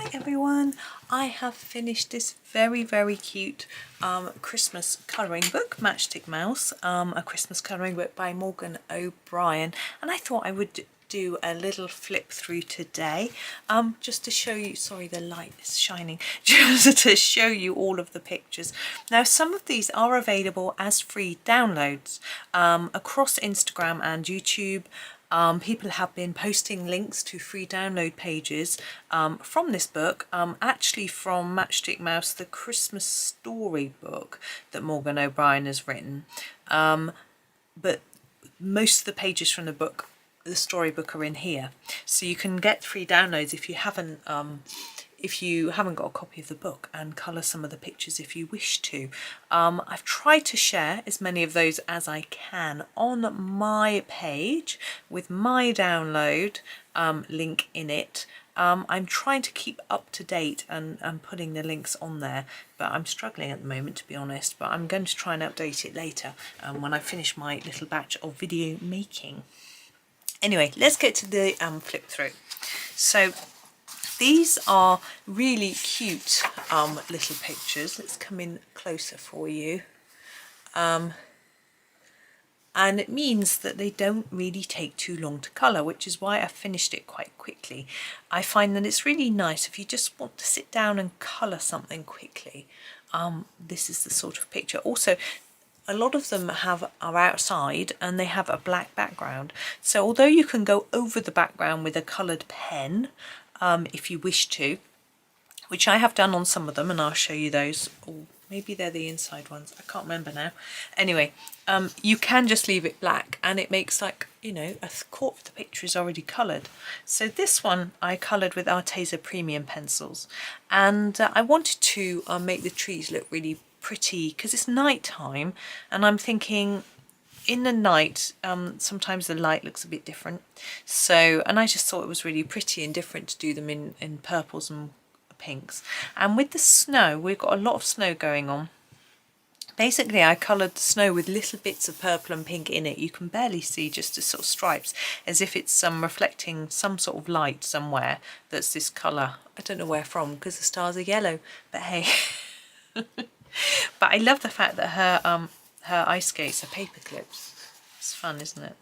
Hi everyone, I have finished this very cute Christmas colouring book, Matchstick Mouse, a Christmas colouring book by Morgan O'Brien, and I thought I would do a little flip through today just to show you, sorry the light is shining, just to show you all of the pictures. Now some of these are available as free downloads across Instagram and YouTube. People have been posting links to free download pages from this book, actually from Matchstick Mouse, the Christmas story book that Morgan O'Brien has written. But most of the pages from the book, the storybook, are in here, so you can get free downloads if you haven't got a copy of the book, and colour some of the pictures if you wish to. I've tried to share as many of those as I can on my page with my download link in it. I'm trying to keep up to date and putting the links on there, but I'm struggling at the moment, to be honest, but I'm going to try and update it later when I finish my little batch of video making. Anyway, let's get to the flip through. So these are really cute little pictures. Let's come in closer for you. And it means that they don't really take too long to colour, which is why I finished it quite quickly. I find that it's really nice if you just want to sit down and colour something quickly. This is the sort of picture. Also, a lot of them are outside and they have a black background. So although you can go over the background with a coloured pen, if you wish to, which I have done on some of them, and I'll show you those. Or maybe they're the inside ones, I can't remember now. Anyway, you can just leave it black and it makes, like, you know, a quarter of the picture is already coloured. So this one I coloured with Arteza Premium pencils, and I wanted to make the trees look really pretty because it's night time, and I'm thinking in the night sometimes the light looks a bit different, so, and I just thought it was really pretty and different to do them in purples and pinks. And with the snow, we've got a lot of snow going on. Basically I coloured the snow with little bits of purple and pink in it. You can barely see, just the sort of stripes, as if it's reflecting some sort of light somewhere that's this colour. I don't know where from because the stars are yellow, but hey. But I love the fact that her ice skates are paper clips. It's fun, isn't it?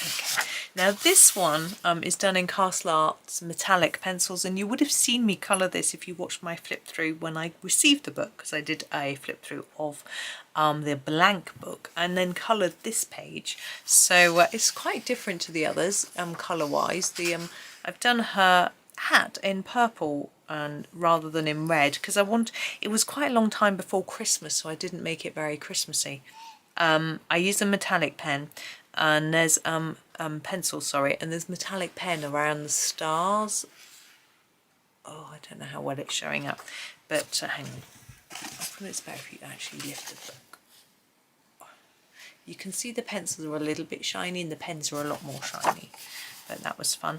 Okay. Now this one is done in Castle Arts metallic pencils, and you would have seen me colour this if you watched my flip through when I received the book, because I did a flip through of the blank book and then coloured this page. So it's quite different to the others colour wise. I've done her hat in purple and rather than in red, because it was quite a long time before Christmas, so I didn't make it very Christmassy. I used a metallic pen, and there's pencil, sorry, and there's metallic pen around the stars. Oh, I don't know how well it's showing up, but hang on. I thought it's better if you actually lift the book. You can see the pencils are a little bit shiny and the pens are a lot more shiny, but that was fun.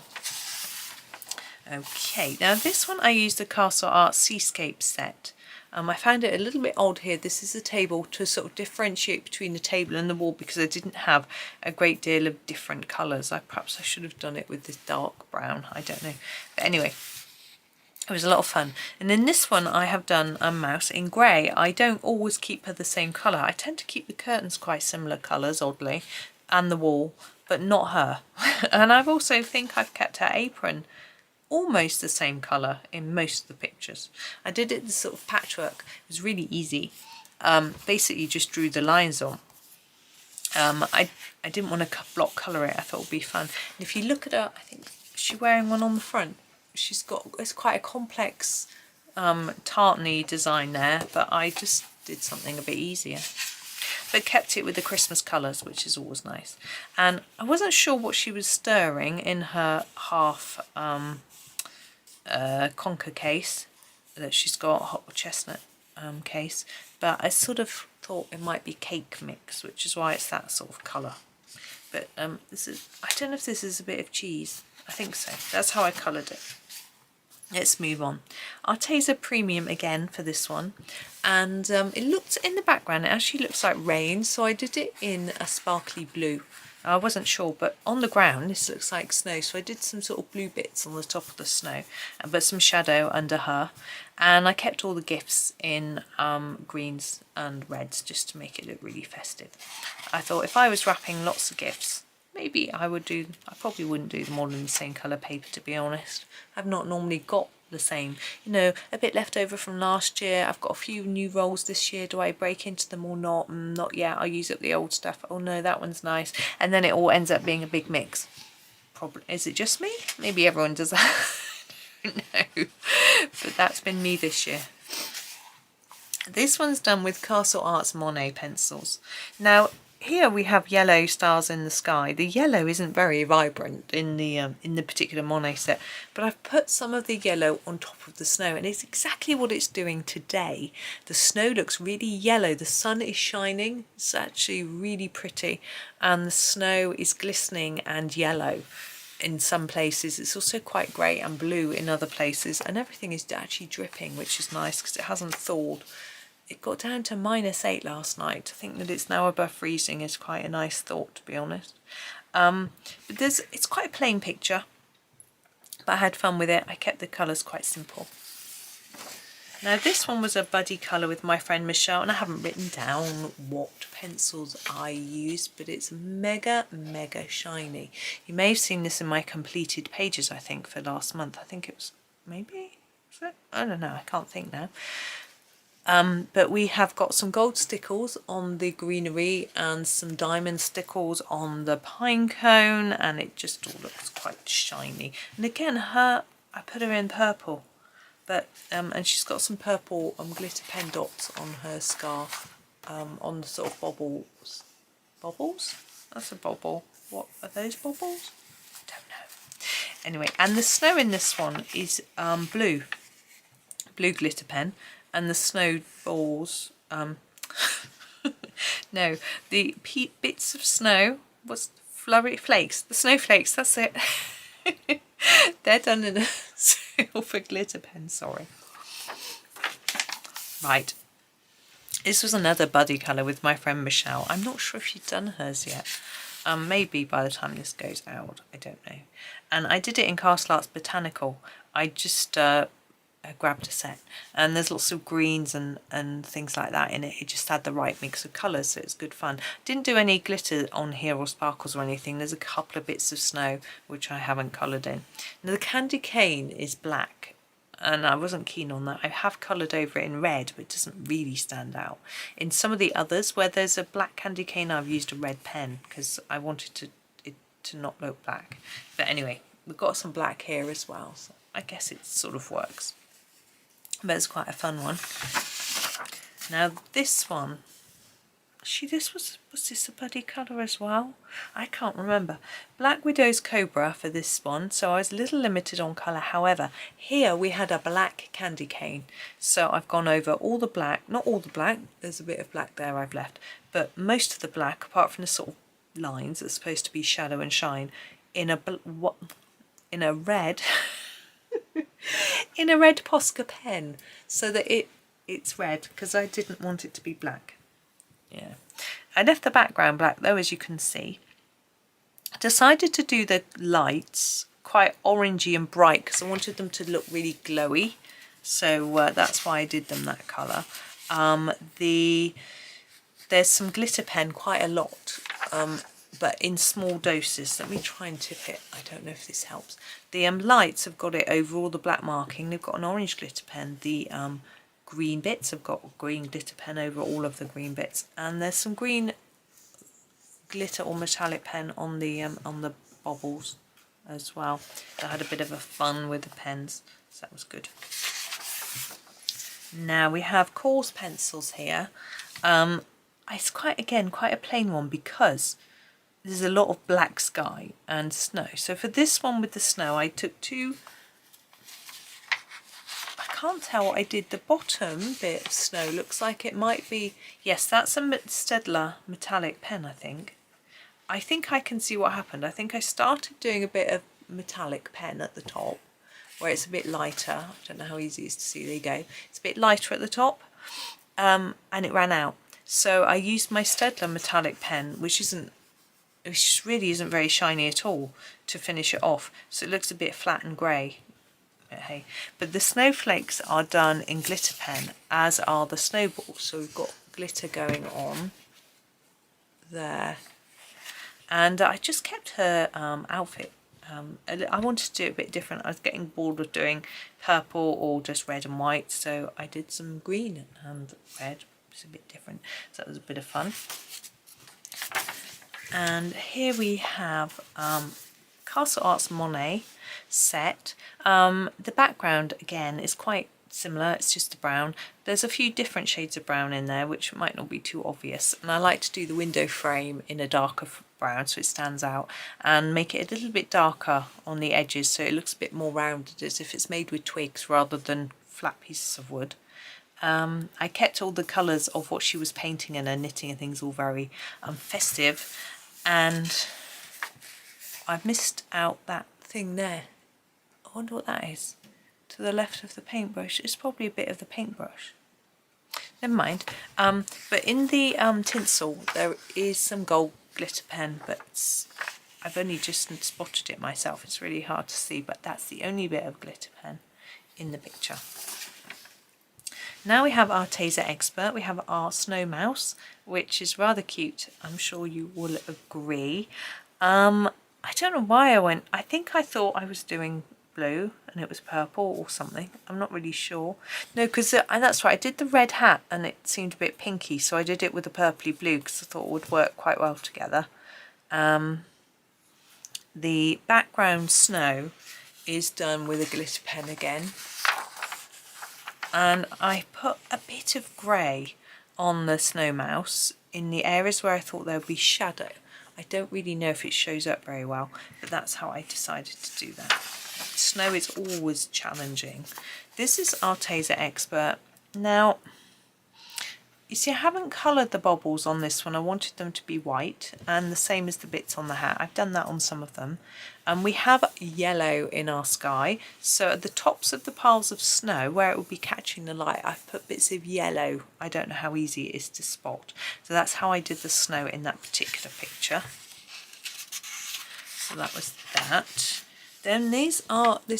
Okay, now this one I used the Castle Arts Seascape set. I found it a little bit odd here. This is a table to sort of differentiate between the table and the wall, because I didn't have a great deal of different colours. Perhaps I should have done it with this dark brown, I don't know. But anyway, it was a lot of fun. And in this one I have done a mouse in grey. I don't always keep her the same colour. I tend to keep the curtains quite similar colours, oddly, and the wall, but not her. And I've also think I've kept her apron almost the same colour in most of the pictures. I did it this sort of patchwork. It was really easy. Basically just drew the lines on. I didn't want to block colour it. I thought it would be fun. And if you look at her, I think she's wearing one on the front. It's quite a complex tartany design there, but I just did something a bit easier. But kept it with the Christmas colours, which is always nice. And I wasn't sure what she was stirring in her half conker case that she's got, hot chestnut case, but I sort of thought it might be cake mix, which is why it's that sort of colour. But this is, I don't know if this is a bit of cheese. I think so. That's how I coloured it. Let's move on. Arteza Premium again for this one, and it looks in the background, it actually looks like rain, so I did it in a sparkly blue. I wasn't sure, but on the ground this looks like snow, so I did some sort of blue bits on the top of the snow, but some shadow under her, and I kept all the gifts in greens and reds just to make it look really festive. I thought if I was wrapping lots of gifts, maybe I probably wouldn't do them all in the same colour paper, to be honest. I've not normally got the same, you know, a bit left over from last year. I've got a few new rolls this year. Do I break into them or not? Not yet. I'll use up the old stuff. Oh no, that one's nice. And then it all ends up being a big mix. Probably, is it just me? Maybe everyone does that. I don't know. But that's been me this year. This one's done with Castle Arts Monet pencils. Now, here we have yellow stars in the sky. The yellow isn't very vibrant in the particular Monet set, but I've put some of the yellow on top of the snow, and it's exactly what it's doing today. The snow looks really yellow. The sun is shining. It's actually really pretty, and the snow is glistening and yellow in some places. It's also quite grey and blue in other places, and everything is actually dripping, which is nice because it hasn't thawed. It got down to -8 last night. To think that it's now above freezing is quite a nice thought, to be honest. But it's quite a plain picture, but I had fun with it. I kept the colours quite simple. Now this one was a buddy colour with my friend Michelle, and I haven't written down what pencils I used, but it's mega shiny. You may have seen this in my completed pages, I think, for last month. I think it was, maybe? Was it? I don't know, I can't think now. But we have got some gold stickles on the greenery and some diamond stickles on the pine cone, and it just all looks quite shiny. And again, I put her in purple, but and she's got some purple glitter pen dots on her scarf, on the sort of bobbles. Bobbles? That's a bobble. What are those bobbles? I don't know. Anyway, and the snow in this one is blue glitter pen. And the snowballs, no, the bits of snow, what's flurry flakes, the snowflakes, that's it. They're done in a silver glitter pen, sorry. Right, this was another buddy colour with my friend Michelle. I'm not sure if she's done hers yet. Maybe by the time this goes out, I don't know. And I did it in Castle Arts Botanical. I just I grabbed a set, and there's lots of greens and things like that in it. It just had the right mix of colours, so it's good fun. Didn't do any glitter on here or sparkles or anything. There's a couple of bits of snow which I haven't coloured in. Now the candy cane is black, and I wasn't keen on that. I have coloured over it in red, but it doesn't really stand out. In some of the others where there's a black candy cane, I've used a red pen because I wanted it to not look black. But anyway, we've got some black here as well, so I guess it sort of works. But it's quite a fun one. Now this one, was this a buddy colour as well? I can't remember. Black Widow's Cobra for this one, so I was a little limited on colour. However, here we had a black candy cane, so I've gone over all the black, not all the black, there's a bit of black there I've left, but most of the black, apart from the sort of lines that's supposed to be shadow and shine, in a red in a red Posca pen, so that it's red, because I didn't want it to be black. Yeah, I left the background black though, as you can see. I decided to do the lights quite orangey and bright because I wanted them to look really glowy, so that's why I did them that colour. There's some glitter pen, quite a lot, but in small doses. Let me try and tip it. I don't know if this helps. The lights have got it over all the black marking. They've got an orange glitter pen. The green bits have got green glitter pen over all of the green bits, and there's some green glitter or metallic pen on the bobbles as well. I had a bit of a fun with the pens, so that was good. Now we have coarse pencils here. It's quite a plain one because there's a lot of black sky and snow. So for this one with the snow, I took two. I can't tell what I did. The bottom bit of snow looks like it might be, yes, that's a Staedtler metallic pen, I think. I think I can see what happened. I think I started doing a bit of metallic pen at the top, where it's a bit lighter. I don't know how easy it is to see. There you go. It's a bit lighter at the top, and it ran out. So I used my Staedtler metallic pen, which isn't which really isn't very shiny at all, to finish it off. So it looks a bit flat and grey. But hey, but the snowflakes are done in glitter pen, as are the snowballs. So we've got glitter going on there. And I just kept her outfit. I wanted to do it a bit different. I was getting bored of doing purple or just red and white, so I did some green and red. It's a bit different, so that was a bit of fun. And here we have Castle Arts Monet set. The background again is quite similar, it's just a brown. There's a few different shades of brown in there which might not be too obvious, and I like to do the window frame in a darker brown so it stands out, and make it a little bit darker on the edges so it looks a bit more rounded, as if it's made with twigs rather than flat pieces of wood. I kept all the colours of what she was painting and her knitting and things all very festive, and I've missed out that thing there. I wonder what that is. To the left of the paintbrush, it's probably a bit of the paintbrush. Never mind. But in the tinsel there is some gold glitter pen, but I've only just spotted it myself. It's really hard to see, but that's the only bit of glitter pen in the picture. Now we have our Taser Expert. We have our Snow Mouse, which is rather cute. I'm sure you will agree. I don't know why I think I thought I was doing blue and it was purple or something. I'm not really sure. No, because that's right, I did the red hat and it seemed a bit pinky, so I did it with a purpley blue because I thought it would work quite well together. The background snow is done with a glitter pen again, and I put a bit of grey on the Snow Mouse in the areas where I thought there would be shadow. I don't really know if it shows up very well, but that's how I decided to do that. Snow is always challenging. This is our Taser Expert. Now, you see, I haven't coloured the bobbles on this one. I wanted them to be white, and the same as the bits on the hat. I've done that on some of them. And we have yellow in our sky. So at the tops of the piles of snow, where it will be catching the light, I've put bits of yellow. I don't know how easy it is to spot. So that's how I did the snow in that particular picture. So that was that. Then this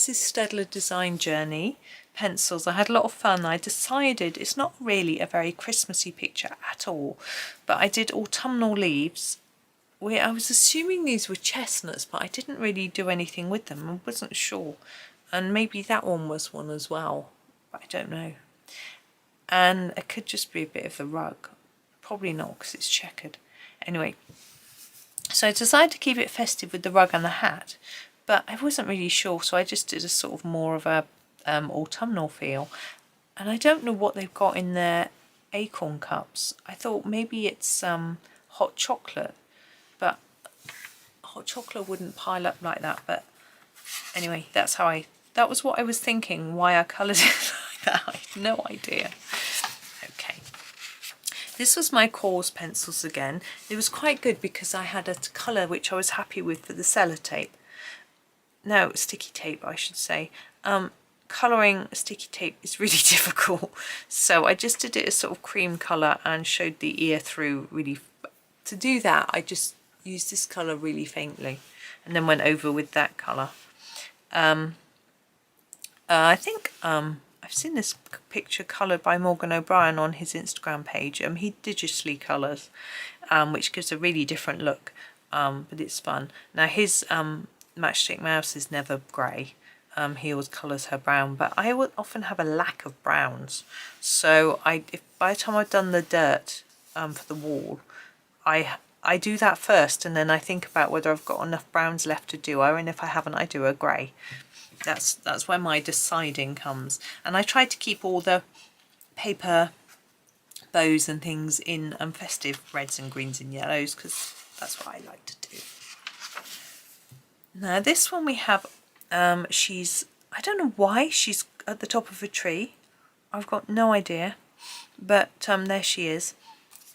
is Staedtler Design Journey pencils. I had a lot of fun. I decided it's not really a very Christmassy picture at all, but I did autumnal leaves. I was assuming these were chestnuts, but I didn't really do anything with them. I wasn't sure, and maybe that one was one as well, but I don't know. And it could just be a bit of the rug, probably not because it's checkered. Anyway, so I decided to keep it festive with the rug and the hat, but I wasn't really sure, so I just did a sort of more of a autumnal feel. And I don't know what they've got in their acorn cups. I thought maybe it's hot chocolate, but hot chocolate wouldn't pile up like that. But anyway, that was what I was thinking, why I coloured it like that. I have no idea. Okay. This was my Cause pencils again. It was quite good because I had a colour which I was happy with for the sellotape. No, sticky tape, I should say. Colouring sticky tape is really difficult, so I just did it a sort of cream colour and showed the ear through really. To do that, I just used this colour really faintly and then went over with that colour. I think I've seen this picture coloured by Morgan O'Brien on his Instagram page. He digitally colours, which gives a really different look, but it's fun. Now his Matchstick Mouse is never grey. He always colours her brown, but I would often have a lack of browns. So if by the time I've done the dirt for the wall, I do that first, and then I think about whether I've got enough browns left to do, and if I haven't, I do a grey. That's where my deciding comes. And I try to keep all the paper bows and things in festive reds and greens and yellows, because that's what I like to do. Now this one we have, I don't know why she's at the top of a tree. I've got no idea, but there she is,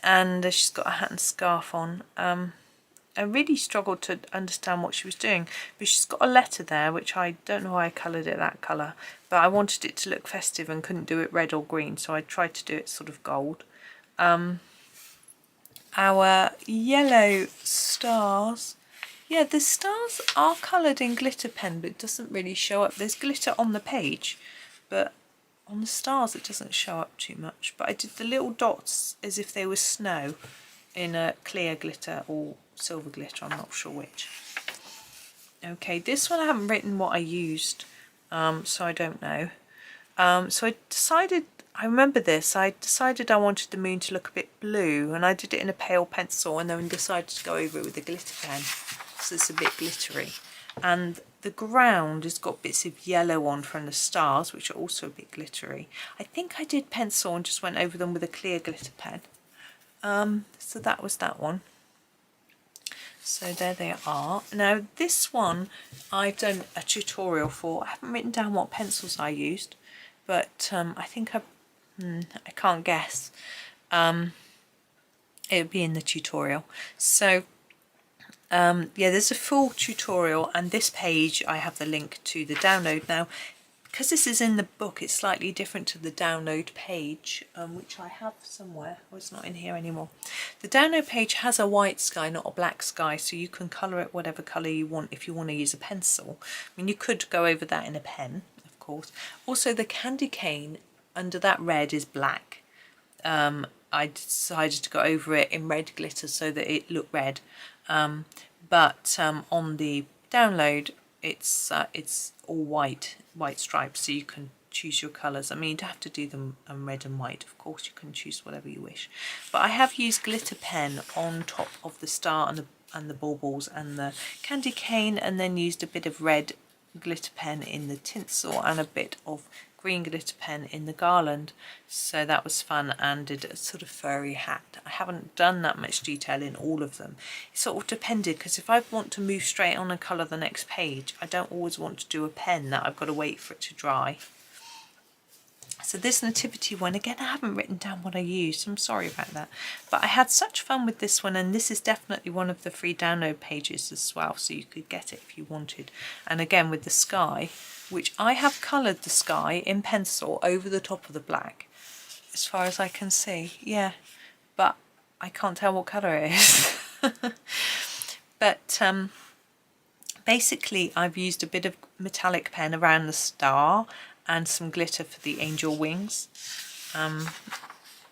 and she's got a hat and scarf on. I really struggled to understand what she was doing, but she's got a letter there, which I don't know why I coloured it that colour, but I wanted it to look festive and couldn't do it red or green, so I tried to do it sort of gold. our yellow stars. Yeah, the stars are coloured in glitter pen, but it doesn't really show up. There's glitter on the page, but on the stars it doesn't show up too much. But I did the little dots as if they were snow in a clear glitter or silver glitter, I'm not sure which. Okay, this one I haven't written what I used, so I don't know. So I decided, I remember this, I decided I wanted the moon to look a bit blue, and I did it in a pale pencil and then decided to go over it with a glitter pen, so it's a bit glittery. And the ground has got bits of yellow on from the stars, which are also a bit glittery. I think I did pencil and just went over them with a clear glitter pen. So that was that one. So there they are. Now this one I've done a tutorial for. I haven't written down what pencils I used, but I think I can't guess. It'll be in the tutorial. So yeah, there's a full tutorial, and this page I have the link to the download. Now because this is in the book, it's slightly different to the download page, which I have somewhere. Oh, it's not in here anymore. The download page has a white sky, not a black sky, so you can colour it whatever colour you want if you want to use a pencil. I mean, you could go over that in a pen, of course. Also, the candy cane under that red is black. I decided to go over it in red glitter so that it looked red. But on the download, it's all white stripes, so you can choose your colours. I mean, you don't have to do them red and white, of course, you can choose whatever you wish. But I have used glitter pen on top of the star and the baubles and the candy cane, and then used a bit of red glitter pen in the tinsel and a bit of green glitter pen in the garland. So that was fun, and did a sort of furry hat. I haven't done that much detail in all of them. It sort of depended, because if I want to move straight on and colour the next page, I don't always want to do a pen that I've got to wait for it to dry. So this Nativity one, again, I haven't written down what I used, I'm sorry about that. But I had such fun with this one, and this is definitely one of the free download pages as well, so you could get it if you wanted. And again, with the sky, which I have coloured the sky in pencil over the top of the black, as far as I can see, yeah. But I can't tell what colour it is. But basically, I've used a bit of metallic pen around the star, and some glitter for the angel wings,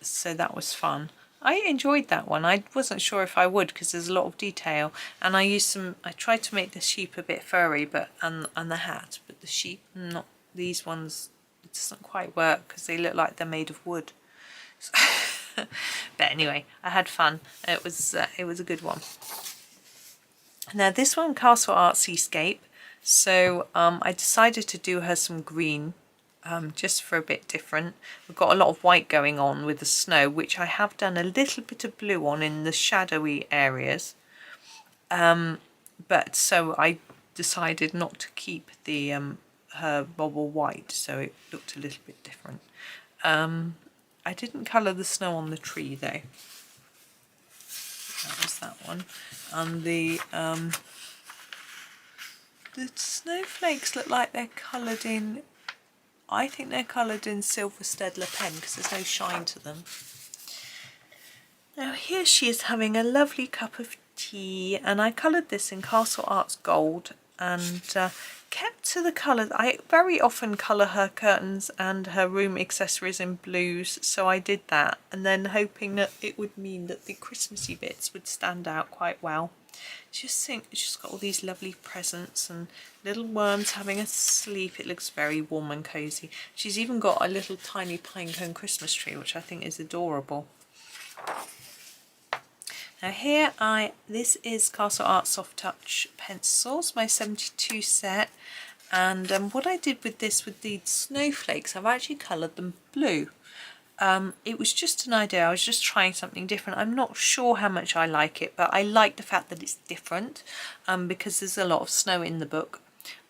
so that was fun. I enjoyed that one. I wasn't sure if I would, because there's a lot of detail, and I tried to make the sheep a bit furry, but and the hat, but the sheep, not these ones, it doesn't quite work because they look like they're made of wood. So but anyway, I had fun. It was a good one. Now this one, Castle Art Seascape. So I decided to do her some green, just for a bit different. We've got a lot of white going on with the snow, which I have done a little bit of blue on in the shadowy areas. But so I decided not to keep the her bobble white, so it looked a little bit different. I didn't colour the snow on the tree though. That was that one. And the snowflakes look like they're coloured in, I think they're coloured in silver Staedtler pen, because there's no shine to them. Now here she is having a lovely cup of tea, and I coloured this in Castle Arts Gold, and kept to the colours. I very often colour her curtains and her room accessories in blues, so I did that, and then hoping that it would mean that the Christmassy bits would stand out quite well. Just think, she's got all these lovely presents and little worms having a sleep. It looks very warm and cosy. She's even got a little tiny pinecone Christmas tree, which I think is adorable. Now here this is Castle Art Soft Touch pencils, my 72 set, and what I did with this, with the snowflakes, I've actually coloured them blue. It was just an idea, I was just trying something different. I'm not sure how much I like it, but I like the fact that it's different, because there's a lot of snow in the book.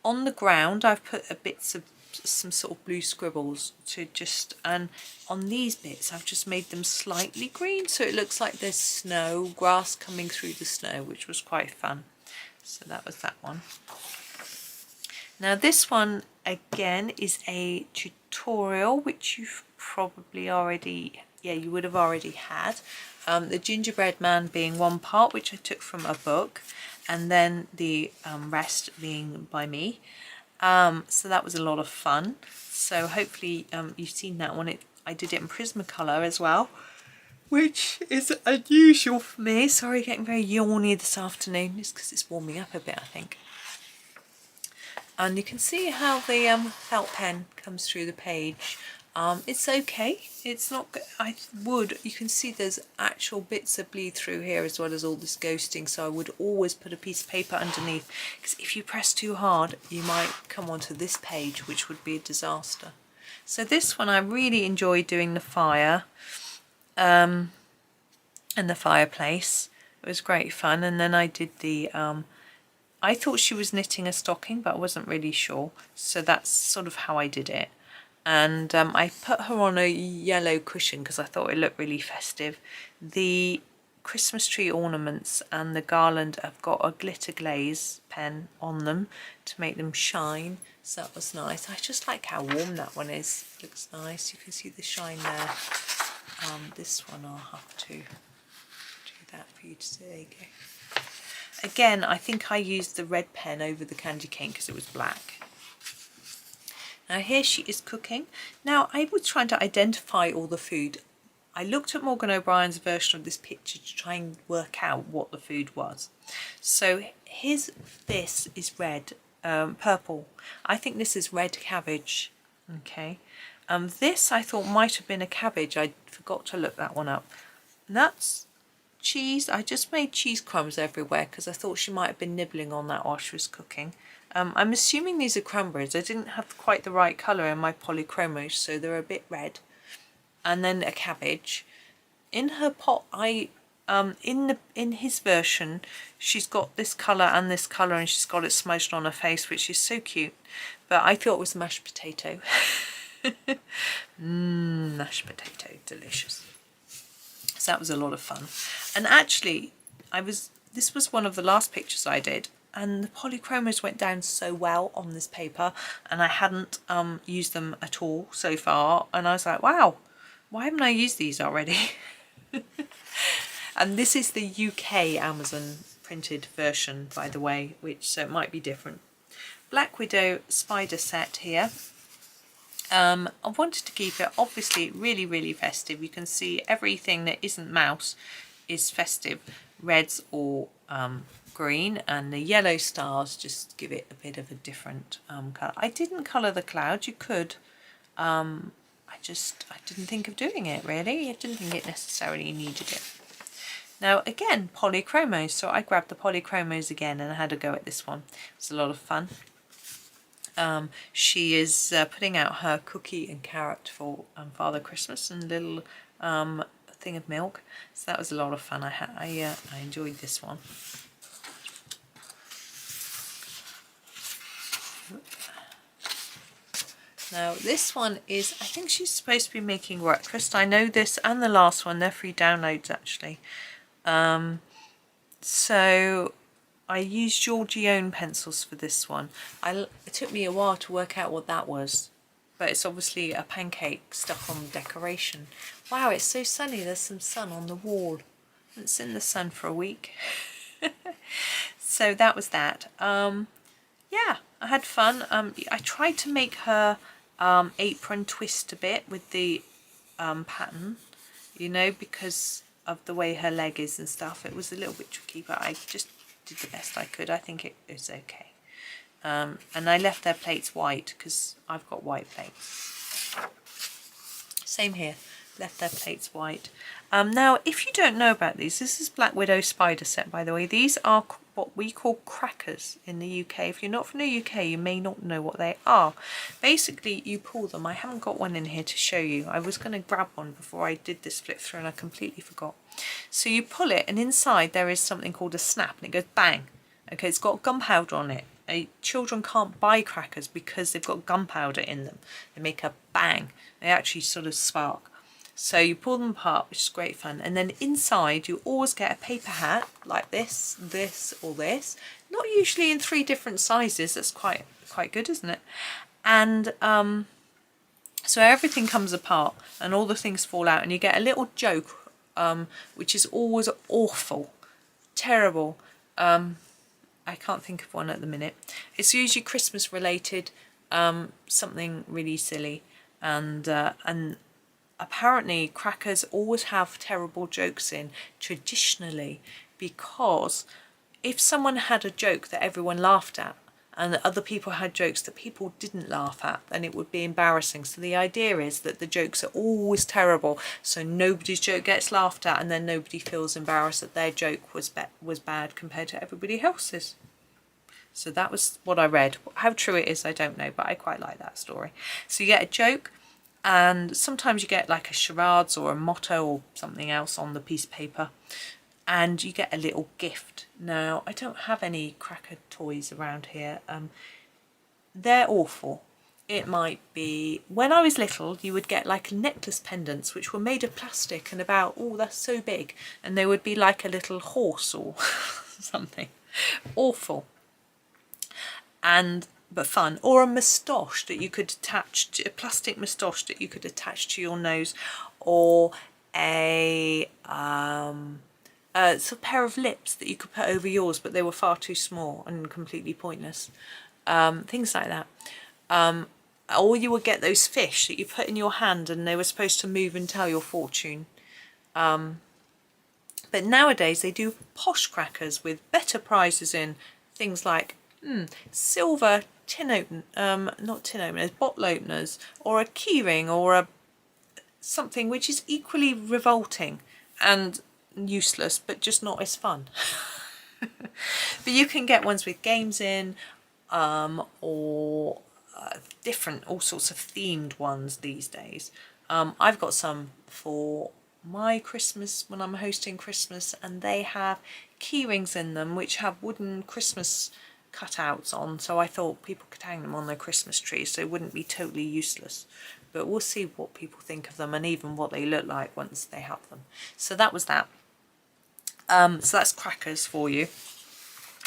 On the ground I've put bits of some sort of blue scribbles to just, and on these bits I've just made them slightly green, so it looks like there's snow, grass coming through the snow, which was quite fun. So that was that one. Now this one again is a tutorial which you've probably already yeah, you would have already had. The gingerbread man being one part, which I took from a book, and then the rest being by me. So that was a lot of fun. So hopefully you've seen that one. I did it in Prismacolor as well, which is unusual for me. Sorry, getting very yawny this afternoon. It's because it's warming up a bit, I think. And you can see how the felt pen comes through the page. It's okay. It's not. You can see there's actual bits of bleed through here as well as all this ghosting. So I would always put a piece of paper underneath, because if you press too hard, you might come onto this page, which would be a disaster. So this one I really enjoyed doing the fire, and the fireplace. It was great fun. And then I did the. I thought she was knitting a stocking, but I wasn't really sure. So that's sort of how I did it. And I put her on a yellow cushion because I thought it looked really festive. The Christmas tree ornaments and the garland have got a glitter glaze pen on them to make them shine. So that was nice. I just like how warm that one is. It looks nice. You can see the shine there. This one I'll have to do that for you to see. There you go. Again, I think I used the red pen over the candy cane because it was black. Now here she is cooking. Now I was trying to identify all the food. I looked at Morgan O'Brien's version of this picture to try and work out what the food was. So this is red, purple. I think this is red cabbage. Okay. This I thought might have been a cabbage. I forgot to look that one up. And that's cheese. I just made cheese crumbs everywhere because I thought she might have been nibbling on that while she was cooking. I'm assuming these are cranberries. I didn't have quite the right colour in my Polychromos, so they're a bit red. And then a cabbage. In her pot, in his version, she's got this colour and this colour, and she's got it smudged on her face, which is so cute. But I thought it was mashed potato. Mashed potato, delicious. So that was a lot of fun. And actually, this was one of the last pictures I did, and the Polychromos went down so well on this paper, and I hadn't used them at all so far, and I was like, wow, why haven't I used these already? And this is the UK Amazon printed version, by the way, so it might be different. Black Widow spider set here. I wanted to keep it obviously really, really festive. You can see everything that isn't mouse is festive, reds or green, and the yellow stars just give it a bit of a different colour. I didn't colour the clouds. You could. I didn't think of doing it really. I didn't think it necessarily needed it. Now again, Polychromos. So I grabbed the Polychromos again and I had a go at this one. It was a lot of fun. She is putting out her cookie and carrot for Father Christmas and a little thing of milk. So that was a lot of fun. I enjoyed this one. Now this one is, I think she's supposed to be making breakfast. I know this and the last one, they're free downloads actually. So I used Giorgione pencils for this one. It took me a while to work out what that was, but it's obviously a pancake stuck on decoration. Wow, it's so sunny. There's some sun on the wall. It's in the sun for a week. So that was that. Yeah, I had fun. I tried to make her apron twist a bit with the pattern, you know, because of the way her leg is and stuff. It was a little bit tricky, but I just did the best I could. I think it was okay. And I left their plates white because I've got white plates. Same here, left their plates white. Now, if you don't know about these, this is Black Widow spider set, by the way. These are what we call crackers in the UK. If you're not from the UK, you may not know what they are. Basically, you pull them. I haven't got one in here to show you. I was going to grab one before I did this flip through and I completely forgot. So you pull it and inside there is something called a snap and it goes bang. Okay, it's got gunpowder on it. Children can't buy crackers because they've got gunpowder in them. They make a bang. They actually sort of spark. So you pull them apart, which is great fun. And then inside you always get a paper hat like this, this or this. Not usually in 3 different sizes. That's quite good, isn't it? And So everything comes apart and all the things fall out and you get a little joke, which is always awful, terrible. I can't think of one at the minute. It's usually Christmas related, something really silly, and apparently crackers always have terrible jokes in traditionally, because if someone had a joke that everyone laughed at and that other people had jokes that people didn't laugh at, then it would be embarrassing. So the idea is that the jokes are always terrible, so nobody's joke gets laughed at, and then nobody feels embarrassed that their joke was bad compared to everybody else's. So that was what I read. How true it is, I don't know, but I quite like that story. So you get a joke, and sometimes you get like a charades or a motto or something else on the piece of paper, and you get a little gift. Now, I don't have any cracker toys around here. They're awful. It might be, when I was little, you would get like necklace pendants which were made of plastic and about, oh, that's so big, and they would be like a little horse or something. Awful. But fun. Or a moustache that you could attach to, a plastic moustache that you could attach to your nose, or a it's a pair of lips that you could put over yours, but they were far too small and completely pointless. Things like that. Or you would get those fish that you put in your hand and they were supposed to move and tell your fortune. But nowadays they do posh crackers with better prizes in, things like silver bottle openers, or a keyring, or something which is equally revolting and useless, but just not as fun. But you can get ones with games in, or different, all sorts of themed ones these days. I've got some for my Christmas when I'm hosting Christmas, and they have key rings in them which have wooden Christmas cutouts on, so I thought people could hang them on their Christmas trees, so they wouldn't be totally useless. But we'll see what people think of them and even what they look like once they have them. So that was that. So that's crackers for you.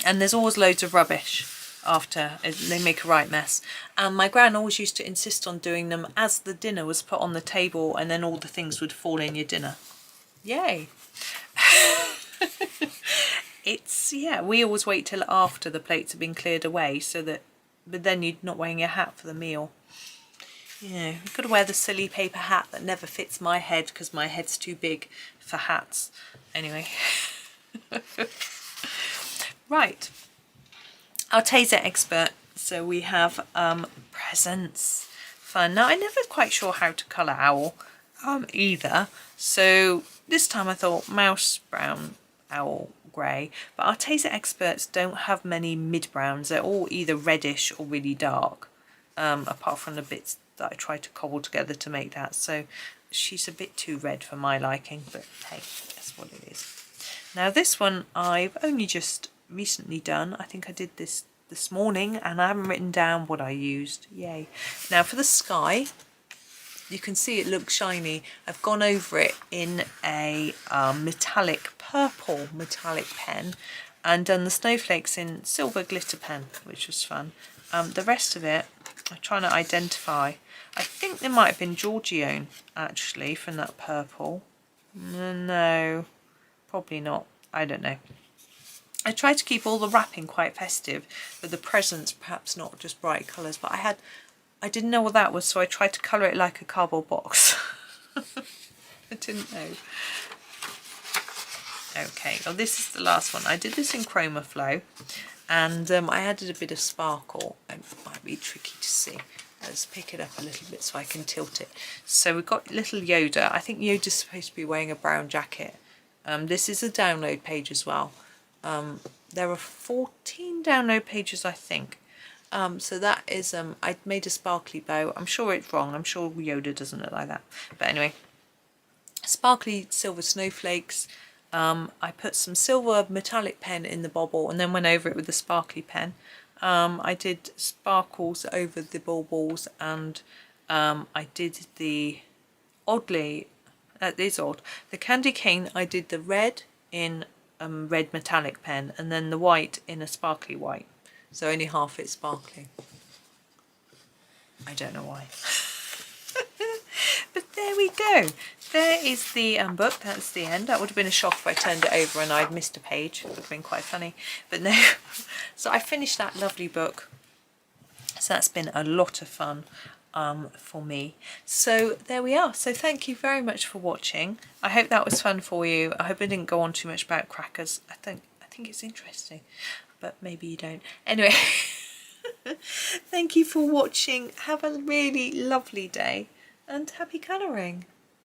And there's always loads of rubbish after, they make a right mess. And my gran always used to insist on doing them as the dinner was put on the table, and then all the things would fall in your dinner. Yay! Yeah, we always wait till after the plates have been cleared away, so that, but then you're not wearing your hat for the meal. Yeah, you've got to wear the silly paper hat that never fits my head because my head's too big for hats. Anyway. Right. Our taser expert. So we have presents. Fun. Now, I'm never quite sure how to colour owl either. So this time I thought mouse brown, owl grey. But our taser experts don't have many mid-browns. They're all either reddish or really dark. Apart from the bits that I tried to cobble together to make that. So she's a bit too red for my liking, but hey, that's what it is. Now this one I've only just recently done. I think I did this morning, and I haven't written down what I used. Yay. Now for the sky, you can see it looks shiny. I've gone over it in a purple metallic pen, and done the snowflakes in silver glitter pen, which was fun. The rest of it I'm trying to identify. I think there might have been Giorgione actually from that purple. No, probably not. I don't know. I tried to keep all the wrapping quite festive, but the presents perhaps not just bright colours. But I didn't know what that was, so I tried to colour it like a cardboard box. I didn't know. Okay, well this is the last one. I did this in Chroma Flow, and I added a bit of sparkle. It might be tricky to see. Let's pick it up a little bit so I can tilt it. So we've got little Yoda. I think Yoda's supposed to be wearing a brown jacket. This is a download page as well. There are 14 download pages, I think. So that is, I made a sparkly bow. I'm sure it's wrong. I'm sure Yoda doesn't look like that. But anyway, sparkly silver snowflakes. I put some silver metallic pen in the bobble and then went over it with the sparkly pen. I did sparkles over the baubles, and I did the, oddly, that is odd, the candy cane I did the red in red metallic pen, and then the white in a sparkly white. So only half it's sparkly. I don't know why. we go. There is the book. That's the end. That would have been a shock if I turned it over and I'd missed a page. It would have been quite funny, but no. So I finished that lovely book. So that's been a lot of fun for me. So there we are. So thank you very much for watching. I hope that was fun for you. I hope I didn't go on too much about crackers. I think it's interesting, but maybe you don't. Anyway, thank you for watching. Have a really lovely day and happy colouring.